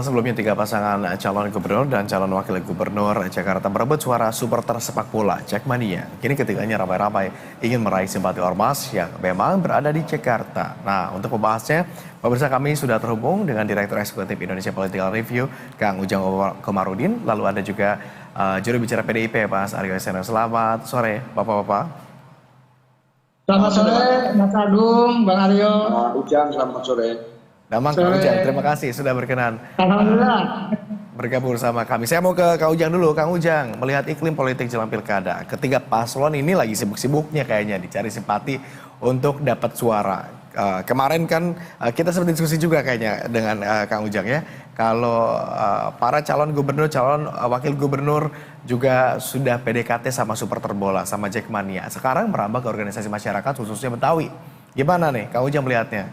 Sebelumnya tiga pasangan calon gubernur dan calon wakil gubernur Jakarta berebut suara supporter sepak bola Jackmania. Kini ketiganya ramai-ramai ingin meraih simpati ormas yang memang berada di Jakarta. Nah, untuk membahasnya, pemirsa kami sudah terhubung dengan Direktur Eksekutif Indonesia Political Review, Kang Ujang Komarudin. Lalu ada juga juru bicara PDIP, Mas Aryo Seno. Selamat sore, Bapak-Bapak. Selamat sore, Mas Agung, Bang Aryo. Ujang, selamat sore. Damang Kang Ujang, terima kasih sudah berkenan Alhamdulillah bergabung bersama kami. Saya mau ke Kang Ujang dulu. Kang Ujang, melihat iklim politik jelang pilkada, ketiga paslon ini lagi sibuk-sibuknya kayaknya dicari simpati untuk dapat suara. Kemarin kan kita sempat diskusi juga kayaknya dengan Kang Ujang ya. Kalau para calon gubernur, calon wakil gubernur juga sudah PDKT sama supporter bola, sama Jackmania. Sekarang merambah ke organisasi masyarakat khususnya Betawi. Gimana nih Kang Ujang melihatnya?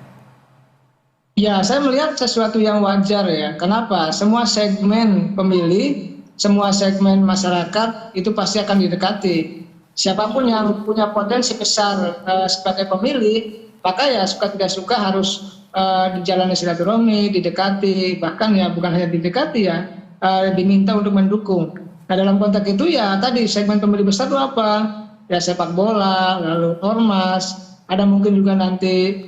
ya, saya melihat sesuatu yang wajar ya. Kenapa? Semua segmen pemilih, semua segmen masyarakat itu pasti akan didekati. Siapapun yang punya potensi besar sebagai pemilih, maka ya suka tidak suka harus dijalani silaturahmi, didekati, bahkan ya bukan hanya didekati ya, diminta untuk mendukung. Nah, dalam konteks itu ya tadi segmen pemilih besar itu apa? Ya sepak bola, lalu ormas, ada mungkin juga nanti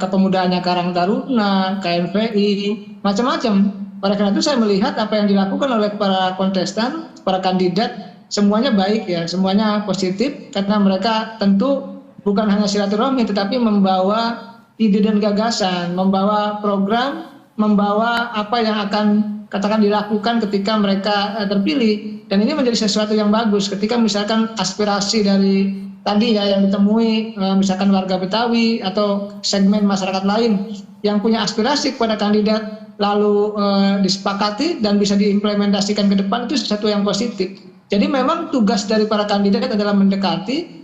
kepemudaannya Karang Taruna, KNVI, macam-macam. Oleh karena itu saya melihat apa yang dilakukan oleh para kontestan, para kandidat, semuanya baik ya, semuanya positif karena mereka tentu bukan hanya silaturahmi tetapi membawa ide dan gagasan, membawa program, membawa apa yang akan katakan dilakukan ketika mereka terpilih. Dan ini menjadi sesuatu yang bagus ketika misalkan aspirasi dari tadi ya yang ditemui misalkan warga Betawi atau segmen masyarakat lain yang punya aspirasi kepada kandidat lalu disepakati dan bisa diimplementasikan ke depan, itu sesuatu yang positif. Jadi memang tugas dari para kandidat adalah mendekati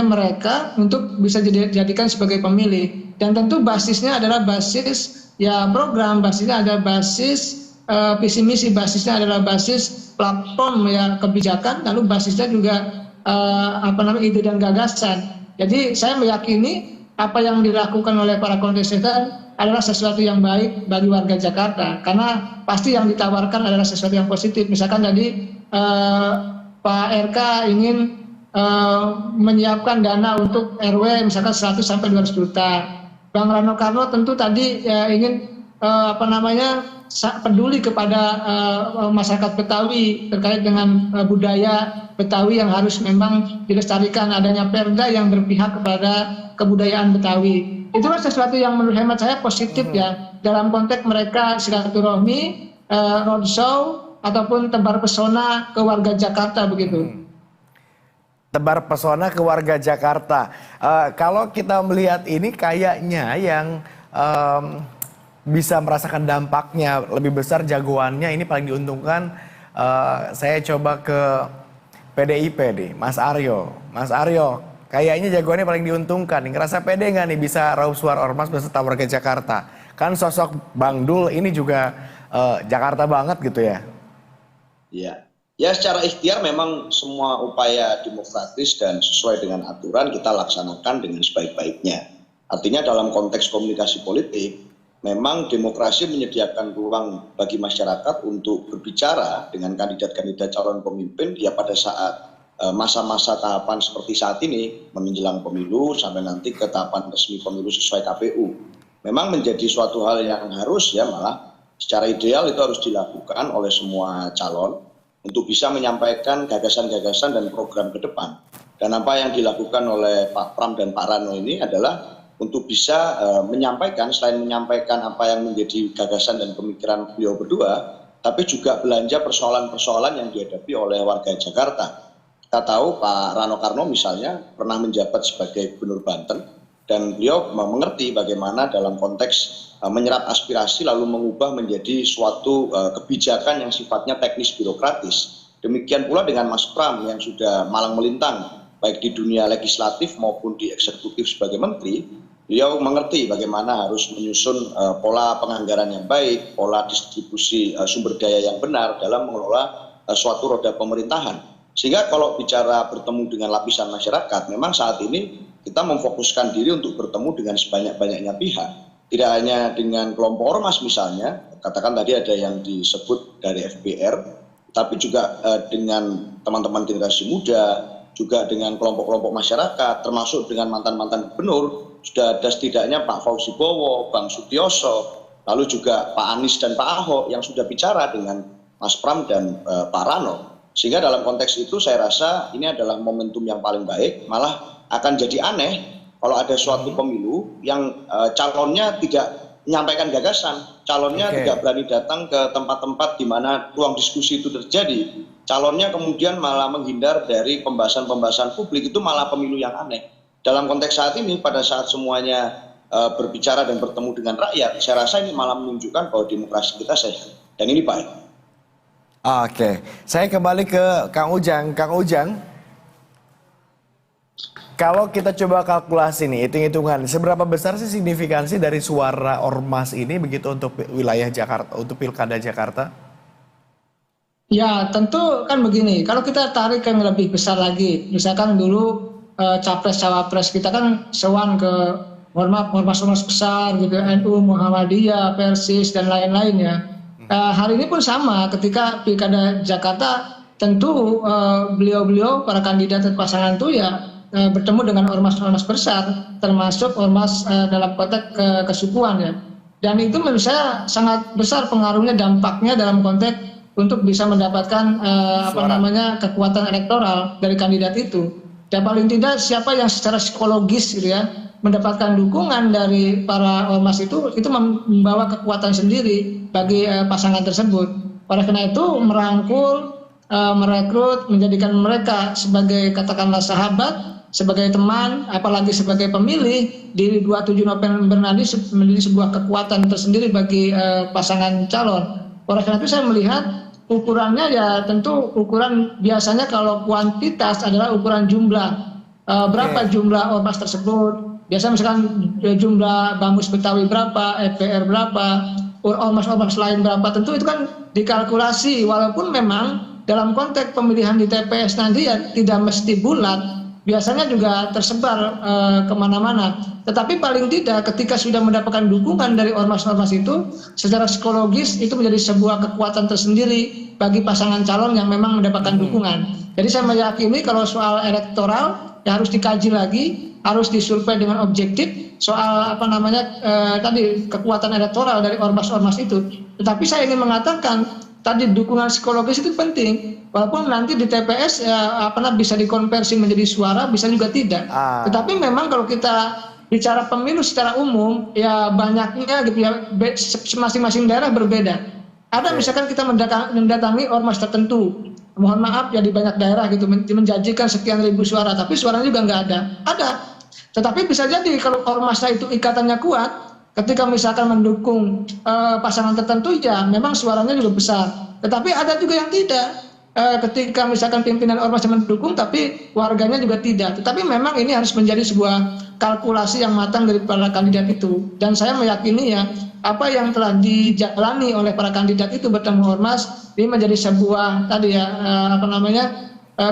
mereka untuk bisa dijadikan sebagai pemilih, dan tentu basisnya adalah basis ya program, basisnya ada basis visi misi, basisnya adalah basis platform ya kebijakan, lalu basisnya juga ide dan gagasan. Jadi saya meyakini apa yang dilakukan oleh para kontestan adalah sesuatu yang baik bagi warga Jakarta, karena pasti yang ditawarkan adalah sesuatu yang positif. Misalkan tadi Pak RK ingin menyiapkan dana untuk RW misalkan 100 sampai 200 juta. Bang Rano Karno tentu tadi ingin peduli kepada masyarakat Betawi terkait dengan budaya Betawi yang harus memang dilestarikan, adanya perda yang berpihak kepada kebudayaan Betawi. Itu kan sesuatu yang menurut hemat saya positif ya, dalam konteks mereka silaturahmi, roadshow ataupun tebar pesona ke warga Jakarta begitu. Tebar pesona ke warga Jakarta. Kalau kita melihat ini kayaknya yang bisa merasakan dampaknya lebih besar, jagoannya ini paling diuntungkan. Saya coba ke PDIP nih, Mas Aryo. Mas Aryo, kayaknya jagoannya paling diuntungkan. Ngerasa pede nggak nih bisa raup suara ormas beserta warga Jakarta? Kan sosok Bang Dul ini juga Jakarta banget gitu ya? Iya. Ya, secara ikhtiar memang semua upaya demokratis dan sesuai dengan aturan kita laksanakan dengan sebaik-baiknya. Artinya dalam konteks komunikasi politik, memang demokrasi menyediakan ruang bagi masyarakat untuk berbicara dengan kandidat-kandidat calon pemimpin ya pada saat masa-masa tahapan seperti saat ini, menjelang pemilu sampai nanti ke tahapan resmi pemilu sesuai KPU. Memang menjadi suatu hal yang harus ya, malah secara ideal itu harus dilakukan oleh semua calon untuk bisa menyampaikan gagasan-gagasan dan program ke depan. Dan apa yang dilakukan oleh Pak Pram dan Pak Rano ini adalah untuk bisa menyampaikan, selain menyampaikan apa yang menjadi gagasan dan pemikiran beliau berdua, tapi juga belanja persoalan-persoalan yang dihadapi oleh warga Jakarta. Kita tahu Pak Rano Karno misalnya pernah menjabat sebagai Gubernur Banten, dan beliau mengerti bagaimana dalam konteks menyerap aspirasi lalu mengubah menjadi suatu kebijakan yang sifatnya teknis birokratis. Demikian pula dengan Mas Pram yang sudah malang melintang baik di dunia legislatif maupun di eksekutif sebagai menteri. Beliau mengerti bagaimana harus menyusun pola penganggaran yang baik, pola distribusi sumber daya yang benar dalam mengelola suatu roda pemerintahan. Sehingga kalau bicara bertemu dengan lapisan masyarakat, memang saat ini kita memfokuskan diri untuk bertemu dengan sebanyak-banyaknya pihak. tidak hanya dengan kelompok ormas misalnya, katakan tadi ada yang disebut dari FBR, tapi juga dengan teman-teman generasi muda, juga dengan kelompok-kelompok masyarakat, termasuk dengan mantan-mantan gubernur. Sudah ada setidaknya Pak Fauzi Bowo, Bang Sutioso, lalu juga Pak Anies dan Pak Ahok yang sudah bicara dengan Mas Pram dan Pak Rano. Sehingga dalam konteks itu saya rasa ini adalah momentum yang paling baik, malah akan jadi aneh kalau ada suatu pemilu yang calonnya tidak menyampaikan gagasan, calonnya tidak berani datang ke tempat-tempat di mana ruang diskusi itu terjadi, calonnya kemudian malah menghindar dari pembahasan-pembahasan publik, itu malah pemilu yang aneh. Dalam konteks saat ini, pada saat semuanya berbicara dan bertemu dengan rakyat, saya rasa ini malah menunjukkan bahwa demokrasi kita sehat dan ini baik. Oke, saya kembali ke Kang Ujang. Kang Ujang, kalau kita coba kalkulasi nih, hitung-hitungan, seberapa besar sih signifikansi dari suara ormas ini begitu untuk wilayah Jakarta, untuk Pilkada Jakarta? Ya, tentu kan begini, kalau kita tarik yang lebih besar lagi, misalkan dulu capres-cawapres kita kan sewan ke ormas-ormas besar gitu, NU, Muhammadiyah, Persis, dan lain-lain ya. Hari ini pun sama, ketika Pilkada Jakarta, tentu beliau-beliau, para kandidat dan pasangan itu ya bertemu dengan ormas-ormas besar, termasuk ormas dalam konteks kesukuan ya. Dan itu menurut saya sangat besar pengaruhnya, dampaknya dalam konteks untuk bisa mendapatkan kekuatan elektoral dari kandidat itu. Dan paling tidak siapa yang secara psikologis gitu ya mendapatkan dukungan dari para ormas itu membawa kekuatan sendiri bagi pasangan tersebut. Oleh karena itu merangkul, merekrut, menjadikan mereka sebagai katakanlah sahabat, sebagai teman, apalagi sebagai pemilih di 27 November nanti menjadi sebuah kekuatan tersendiri bagi pasangan calon. Oleh karena itu saya melihat ukurannya ya tentu ukuran biasanya kalau kuantitas adalah ukuran jumlah. Berapa jumlah ormas tersebut? Biasanya misalkan jumlah Bamus Betawi berapa, FPR berapa, ormas-ormas lain berapa, tentu itu kan dikalkulasi, walaupun memang dalam konteks pemilihan di TPS nanti ya tidak mesti bulat, biasanya juga tersebar kemana-mana. Tetapi paling tidak ketika sudah mendapatkan dukungan dari ormas-ormas itu, secara psikologis itu menjadi sebuah kekuatan tersendiri bagi pasangan calon yang memang mendapatkan dukungan. Jadi saya meyakini kalau soal elektoral ya harus dikaji lagi, harus disurvei dengan objektif soal tadi kekuatan elektoral dari ormas-ormas itu. Tetapi saya ingin mengatakan tadi dukungan psikologis itu penting, walaupun nanti di TPS bisa dikonversi menjadi suara, bisa juga tidak. Tetapi memang kalau kita bicara pemilu secara umum, ya banyaknya gitu ya, masing-masing daerah berbeda. Ada misalkan kita mendatangi ormas tertentu, mohon maaf ya di banyak daerah gitu menjanjikan sekian ribu suara, tapi suaranya juga nggak ada. Ada, tetapi bisa jadi kalau ormasnya itu ikatannya kuat, ketika misalkan mendukung pasangan tertentu ya memang suaranya juga besar. Tetapi ada juga yang tidak, ketika misalkan pimpinan ormas mendukung tapi warganya juga tidak. Tetapi memang ini harus menjadi sebuah kalkulasi yang matang dari para kandidat itu. Dan saya meyakini ya apa yang telah dijalani oleh para kandidat itu bertemu ormas ini menjadi sebuah tadi ya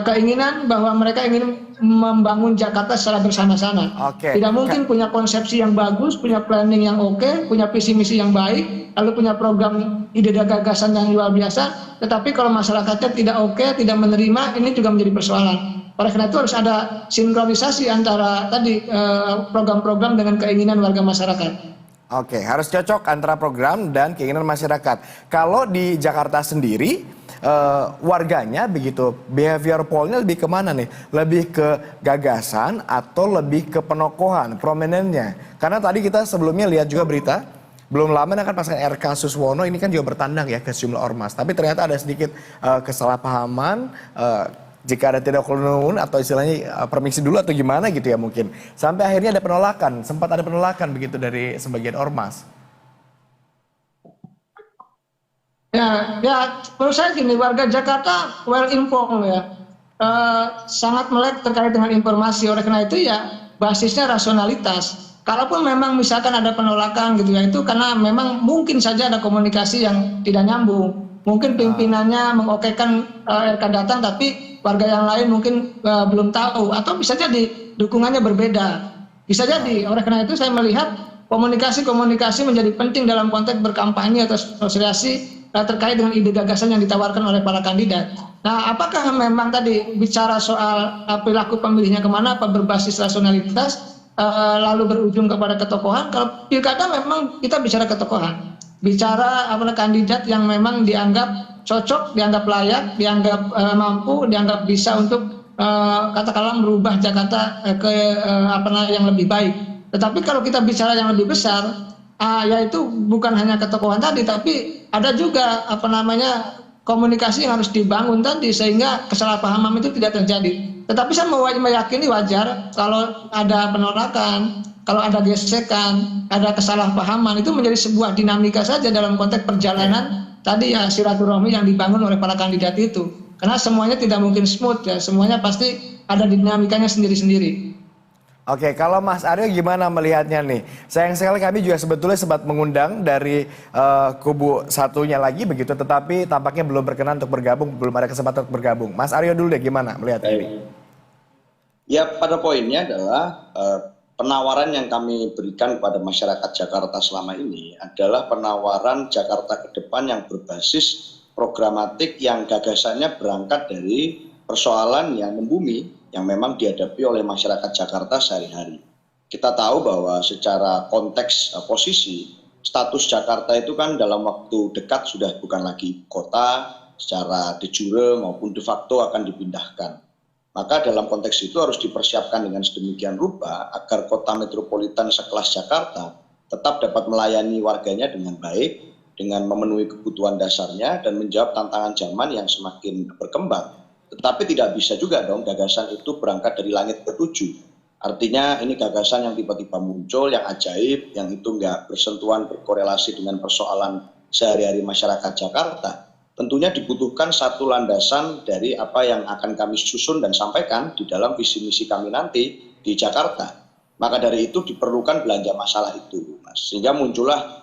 keinginan bahwa mereka ingin membangun Jakarta secara bersama-sama. Tidak mungkin punya konsepsi yang bagus, punya planning yang oke, punya visi misi yang baik, lalu punya program ide dan gagasan yang luar biasa, tetapi kalau masyarakatnya tidak oke, tidak menerima, ini juga menjadi persoalan. Oleh karena itu harus ada sinkronisasi antara tadi program-program dengan keinginan warga masyarakat. Oke, harus cocok antara program dan keinginan masyarakat. Kalau di Jakarta sendiri, warganya begitu, behavior poll-nya lebih kemana nih? Lebih ke gagasan atau lebih ke penokohan, prominennya? Karena tadi kita sebelumnya lihat juga berita, belum lama kan pasangan RK Suswono ini kan juga bertandang ya ke sejumlah ormas. Tapi ternyata ada sedikit kesalahpahaman, jika ada tidak kulunun atau istilahnya permisi dulu atau gimana gitu ya mungkin. Sampai akhirnya ada penolakan, sempat ada penolakan begitu dari sebagian ormas. Ya, menurut saya gini, warga Jakarta well informed ya, sangat melek terkait dengan informasi. Oleh karena itu ya basisnya rasionalitas. Kalaupun memang misalkan ada penolakan gitu ya, itu karena memang mungkin saja ada komunikasi yang tidak nyambung. Mungkin pimpinannya mengokekan RK datang, tapi warga yang lain mungkin belum tahu, atau bisa jadi dukungannya berbeda. Bisa jadi. Oleh karena itu saya melihat komunikasi menjadi penting dalam konteks berkampanye atau sosialisasi terkait dengan ide gagasan yang ditawarkan oleh para kandidat. Nah, apakah memang tadi bicara soal perilaku pemilihnya kemana, apa berbasis rasionalitas, lalu berujung kepada ketokohan? Kalau pilkada memang kita bicara ketokohan, bicara kandidat yang memang dianggap cocok, dianggap layak, dianggap mampu, dianggap bisa untuk katakanlah merubah Jakarta ke yang lebih baik. Tetapi kalau kita bicara yang lebih besar, yaitu bukan hanya ketokohan tadi, tapi ada juga komunikasi yang harus dibangun tadi sehingga kesalahpahaman itu tidak terjadi. Tetapi saya meyakini wajar kalau ada penolakan, kalau ada gesekan, ada kesalahpahaman, itu menjadi sebuah dinamika saja dalam konteks perjalanan tadi ya silaturahmi yang dibangun oleh para kandidat itu. Karena semuanya tidak mungkin smooth ya, semuanya pasti ada dinamikanya sendiri-sendiri. Oke, kalau Mas Aryo gimana melihatnya nih? Sayang sekali kami juga sebetulnya sempat mengundang dari kubu satunya lagi begitu, tetapi tampaknya belum berkenan untuk bergabung, belum ada kesempatan untuk bergabung. Mas Aryo dulu deh, gimana melihat ini? Ya, pada poinnya adalah penawaran yang kami berikan kepada masyarakat Jakarta selama ini adalah penawaran Jakarta ke depan yang berbasis programatik yang gagasannya berangkat dari persoalan yang membumi yang memang dihadapi oleh masyarakat Jakarta sehari-hari. Kita tahu bahwa secara konteks posisi, status Jakarta itu kan dalam waktu dekat sudah bukan lagi kota, secara de jure maupun de facto akan dipindahkan. Maka dalam konteks itu harus dipersiapkan dengan sedemikian rupa agar kota metropolitan sekelas Jakarta tetap dapat melayani warganya dengan baik, dengan memenuhi kebutuhan dasarnya dan menjawab tantangan zaman yang semakin berkembang. Tetapi tidak bisa juga dong gagasan itu berangkat dari langit ketujuh. Artinya ini gagasan yang tiba-tiba muncul, yang ajaib, yang itu nggak bersentuhan, berkorelasi dengan persoalan sehari-hari masyarakat Jakarta. Tentunya dibutuhkan satu landasan dari apa yang akan kami susun dan sampaikan di dalam visi misi kami nanti di Jakarta. Maka dari itu diperlukan belanja masalah itu, Mas. Sehingga muncullah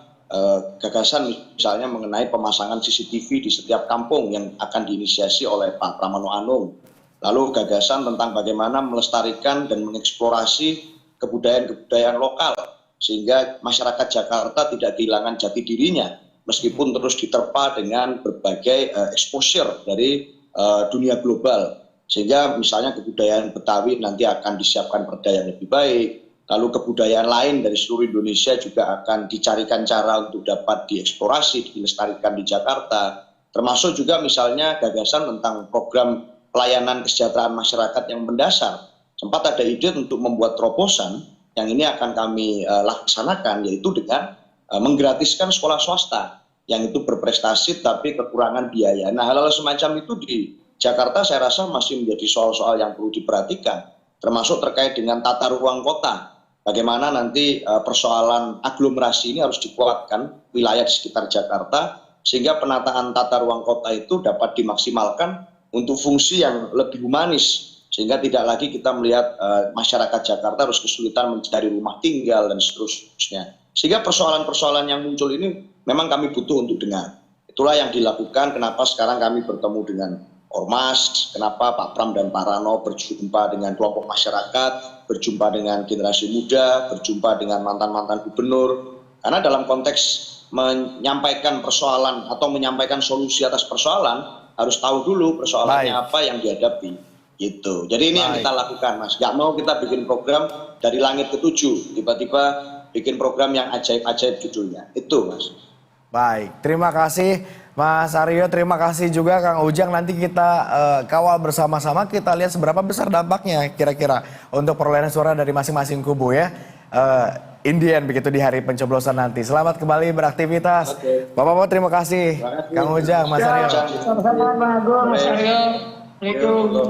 gagasan misalnya mengenai pemasangan CCTV di setiap kampung yang akan diinisiasi oleh Pak Pramono Anung. Lalu gagasan tentang bagaimana melestarikan dan mengeksplorasi kebudayaan-kebudayaan lokal sehingga masyarakat Jakarta tidak kehilangan jati dirinya meskipun terus diterpa dengan berbagai exposure dari dunia global. Sehingga misalnya kebudayaan Betawi nanti akan disiapkan perda yang lebih baik. Lalu kebudayaan lain dari seluruh Indonesia juga akan dicarikan cara untuk dapat dieksplorasi, dilestarikan di Jakarta. Termasuk juga misalnya gagasan tentang program pelayanan kesejahteraan masyarakat yang mendasar. Sempat ada ide untuk membuat terobosan yang ini akan kami laksanakan, yaitu dengan menggratiskan sekolah swasta yang itu berprestasi tapi kekurangan biaya. Nah, hal-hal semacam itu di Jakarta saya rasa masih menjadi soal-soal yang perlu diperhatikan, termasuk terkait dengan tata ruang kota. Bagaimana nanti persoalan aglomerasi ini harus dikuatkan wilayah di sekitar Jakarta sehingga penataan tata ruang kota itu dapat dimaksimalkan untuk fungsi yang lebih humanis sehingga tidak lagi kita melihat masyarakat Jakarta harus kesulitan mencari rumah tinggal dan seterusnya. Sehingga persoalan-persoalan yang muncul ini memang kami butuh untuk dengar. Itulah yang dilakukan kenapa sekarang kami bertemu dengan Ormas, kenapa Pak Pram dan Pak Rano berjumpa dengan kelompok masyarakat, berjumpa dengan generasi muda, berjumpa dengan mantan-mantan gubernur. Karena dalam konteks menyampaikan persoalan atau menyampaikan solusi atas persoalan, harus tahu dulu persoalannya apa yang dihadapi. Gitu. Jadi ini yang kita lakukan, Mas. Gak mau kita bikin program dari langit ketujuh, tiba-tiba bikin program yang ajaib-ajaib judulnya. Itu, Mas. Baik, terima kasih Mas Aryo, terima kasih juga Kang Ujang. Nanti kita kawal bersama-sama, kita lihat seberapa besar dampaknya kira-kira untuk perolehan suara dari masing-masing kubu ya. Indian begitu di hari pencoblosan nanti. Selamat kembali beraktivitas. Bapak-bapak terima kasih. Kang Ujang, Mas Aryo. Sama-sama Bang Agung, Mas Aryo. Assalamualaikum.